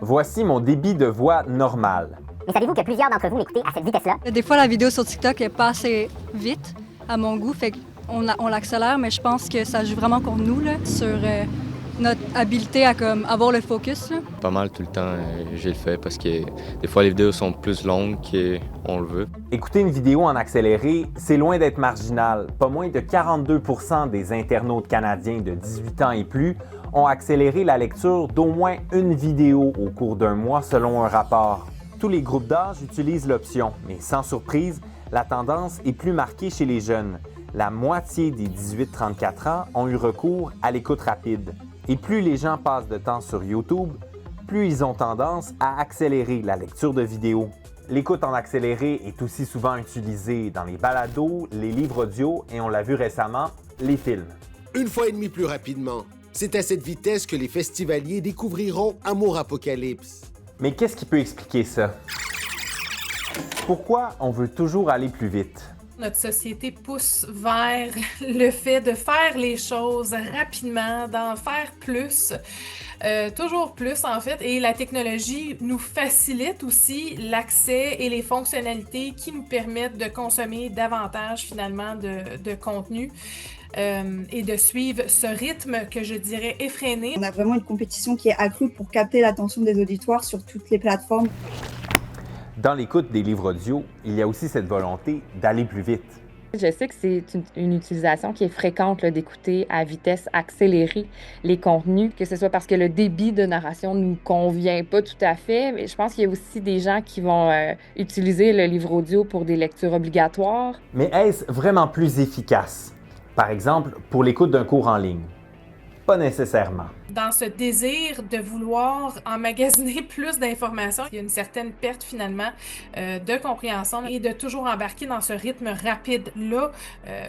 Voici mon débit de voix normal. Mais savez-vous que plusieurs d'entre vous m'écoutez à cette vitesse-là? Des fois, la vidéo sur TikTok est pas assez vite à mon goût, fait qu'on l'accélère, mais je pense que ça joue vraiment contre nous, là, sur notre habileté à comme, avoir le focus. Là. Pas mal tout le temps, j'ai le fait parce que des fois les vidéos sont plus longues qu'on le veut. Écouter une vidéo en accéléré, c'est loin d'être marginal. Pas moins de 42% des internautes canadiens de 18 ans et plus ont accéléré la lecture d'au moins une vidéo au cours d'un mois selon un rapport. Tous les groupes d'âge utilisent l'option, mais sans surprise, la tendance est plus marquée chez les jeunes. La moitié des 18-34 ans ont eu recours à l'écoute rapide. Et plus les gens passent de temps sur YouTube, plus ils ont tendance à accélérer la lecture de vidéos. L'écoute en accéléré est aussi souvent utilisée dans les balados, les livres audio et on l'a vu récemment, les films. 1,5 fois plus rapidement. C'est à cette vitesse que les festivaliers découvriront Amour Apocalypse. Mais qu'est-ce qui peut expliquer ça? Pourquoi on veut toujours aller plus vite? Notre société pousse vers le fait de faire les choses rapidement, d'en faire plus, toujours plus en fait, et la technologie nous facilite aussi l'accès et les fonctionnalités qui nous permettent de consommer davantage finalement de contenu. Et de suivre ce rythme que je dirais effréné. On a vraiment une compétition qui est accrue pour capter l'attention des auditoires sur toutes les plateformes. Dans l'écoute des livres audio, il y a aussi cette volonté d'aller plus vite. Je sais que c'est une utilisation qui est fréquente là, d'écouter à vitesse accélérée les contenus, que ce soit parce que le débit de narration ne nous convient pas tout à fait, mais je pense qu'il y a aussi des gens qui vont utiliser le livre audio pour des lectures obligatoires. Mais est-ce vraiment plus efficace? Par exemple, pour l'écoute d'un cours en ligne? Pas nécessairement. Dans ce désir de vouloir emmagasiner plus d'informations, il y a une certaine perte finalement de compréhension et de toujours embarquer dans ce rythme rapide-là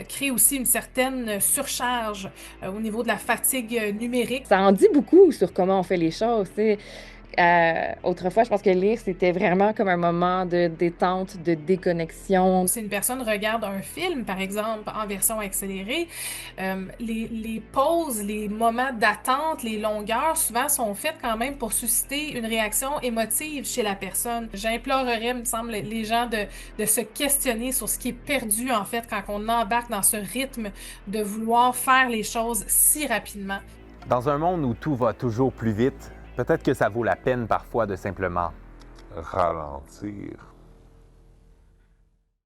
crée aussi une certaine surcharge au niveau de la fatigue numérique. Ça en dit beaucoup sur comment on fait les choses, tu sais. Autrefois, je pense que lire, c'était vraiment comme un moment de détente, de déconnexion. Si une personne regarde un film, par exemple, en version accélérée, les pauses, les moments d'attente, les longueurs, souvent sont faites quand même pour susciter une réaction émotive chez la personne. J'implorerais, il me semble, les gens de se questionner sur ce qui est perdu, en fait, quand on embarque dans ce rythme de vouloir faire les choses si rapidement. Dans un monde où tout va toujours plus vite, peut-être que ça vaut la peine parfois de simplement ralentir.